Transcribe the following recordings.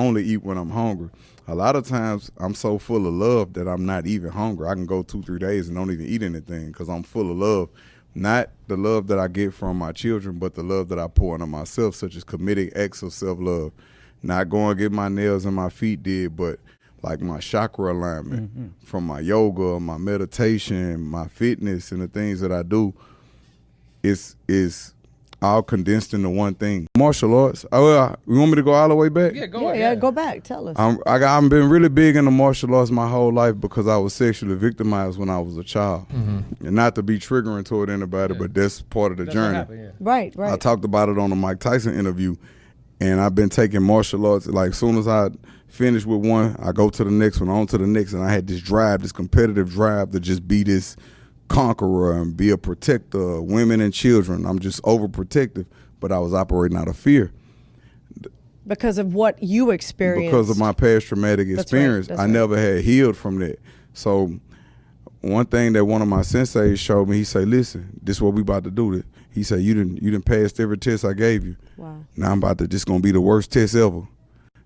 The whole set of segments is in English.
only eat when I'm hungry. A lot of times I'm so full of love that I'm not even hungry. I can go 2-3 days and don't even eat anything because I'm full of love. Not the love that I get from my children, but the love that I pour into myself, such as committing acts of self-love. Not going to get my nails and my feet did, but like my chakra alignment from my yoga, my meditation, my fitness, and the things that I do is all condensed into one thing. Martial arts. You want me to go all the way back? Yeah, go back. Tell us. I've been really big into martial arts my whole life because I was sexually victimized when I was a child. And not to be triggering toward anybody, but that's part of the journey. Happened, Right. I talked about it on the Mike Tyson interview, and I've been taking martial arts. Like, as soon as I finish with one, I go to the next one, on to the next, and I had this drive, this competitive drive to just be this conqueror and be a protector of women and children. I'm just overprotective, but I was operating out of fear. Because of what you experienced. Because of my past traumatic experience. That's I never had healed from that. So one thing that one of my senseis showed me, he said, listen, this is what we about to do. He said, you didn't pass every test I gave you. Wow. Now I'm about to, this going to be the worst test ever.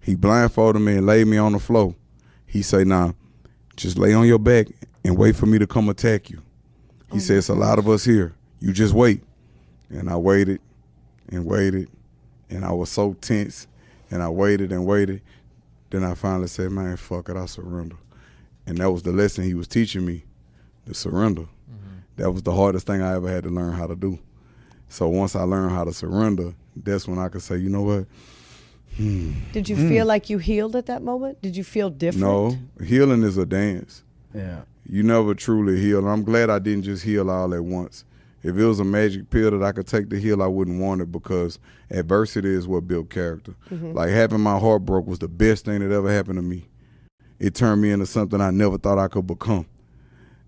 He blindfolded me and laid me on the floor. He said, nah, just lay on your back and wait for me to come attack you. He said, it's a lot of us here. You just wait. And I waited and waited, and I was so tense, and I waited and waited. Then I finally said, man, fuck it, I surrender. And that was the lesson he was teaching me, to surrender. That was the hardest thing I ever had to learn how to do. So once I learned how to surrender, that's when I could say, you know what? Did you feel like you healed at that moment? Did you feel different? No, healing is a dance. Yeah. You never truly heal. And I'm glad I didn't just heal all at once. If it was a magic pill that I could take to heal, I wouldn't want it, because adversity is what built character. Like, having my heart broke was the best thing that ever happened to me. It turned me into something I never thought I could become.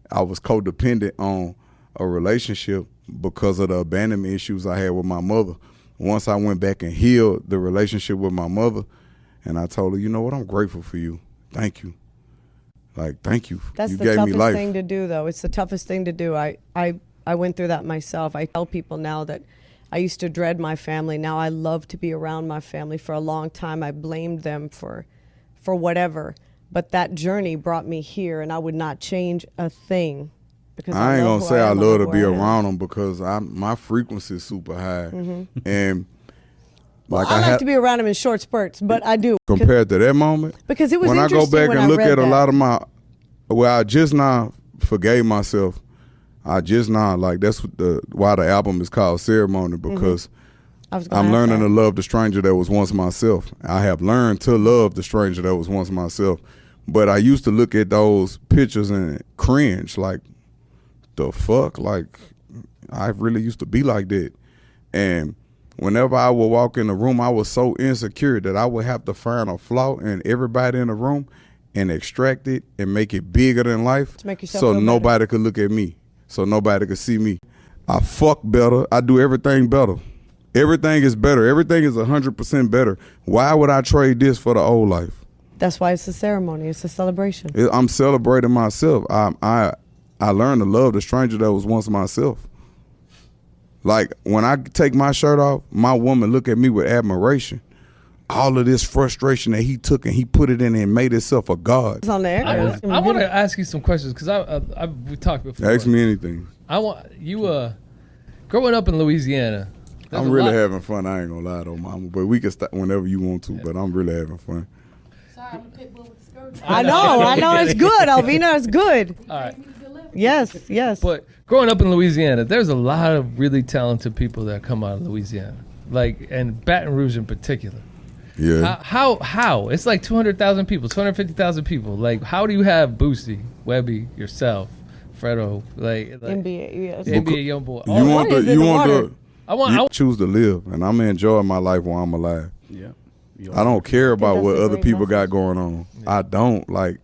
I was codependent on a relationship because of the abandonment issues I had with my mother. Once I went back and healed the relationship with my mother, and I told her, you know what, I'm grateful for you. Thank you. Like, thank you. That's you the gave me toughest life. thing to do, though. It's the toughest thing to do. I went through that myself. I tell people now that I used to dread my family. Now I love to be around my family. For a long time, I blamed them for whatever. But that journey brought me here, and I would not change a thing. Because I ain't gonna say I love to be who I am. around them, because my frequency is super high. And Well, like I like to be around him in short spurts, but I do. compared to that moment, Because it was when I go interesting back when and I look read at a that. lot of I just now forgave myself. I just now, like, that's what why the album is called Ceremony, because I was gonna I'm ask learning that. to love the stranger that was once myself. I have learned to love the stranger that was once myself. But I used to look at those pictures and cringe, like, the fuck? Like, I really used to be like that. And whenever I would walk in the room, I was so insecure that I would have to find a flaw in everybody in the room and extract it and make it bigger than life, To make yourself so feel nobody could look at me, so nobody could see me. I fuck better. I do everything better. Everything is better. Everything is 100% better. Why would I trade this for the old life? That's why it's a ceremony. It's a celebration. I'm celebrating myself. I learned to love the stranger that was once myself. Like, when I take my shirt off, my woman look at me with admiration. All of this frustration that he took and he put it in and made himself a god. It's on there. I want to ask you some questions, because we talked before. Ask me anything. I want you. Growing up in Louisiana. I'm really having fun. I ain't gonna lie though, mama. But we can stop whenever you want to. But I'm really having fun. Sorry, I'm a pit bull with the skirt. I know. It's good, Alvina. It's good. All right. Yes. But growing up in Louisiana, there's a lot of really talented people that come out of Louisiana, like, and Baton Rouge in particular. Yeah. How? It's like 200,000 people, 250,000 people. Like, how do you have Boosie, Webby, yourself, Fredo, like NBA, yes. NBA YoungBoy? You want is the in you the want water. the I want. you choose to live, and I'm enjoying my life while I'm alive. Yeah. I don't care about that's what a other great people got message. going on. I don't. Like,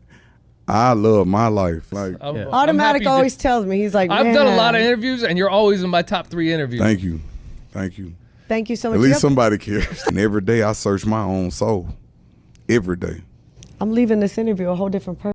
I love my life. Like, I'm Automatic happy always tells me, he's like, I've done a lot of "Man, interviews, and you're always in my top 3 interviews. thank you. Thank you. Thank you so much. At You least have- somebody cares. And every day I search my own soul. Every day. I'm leaving this interview a whole different person.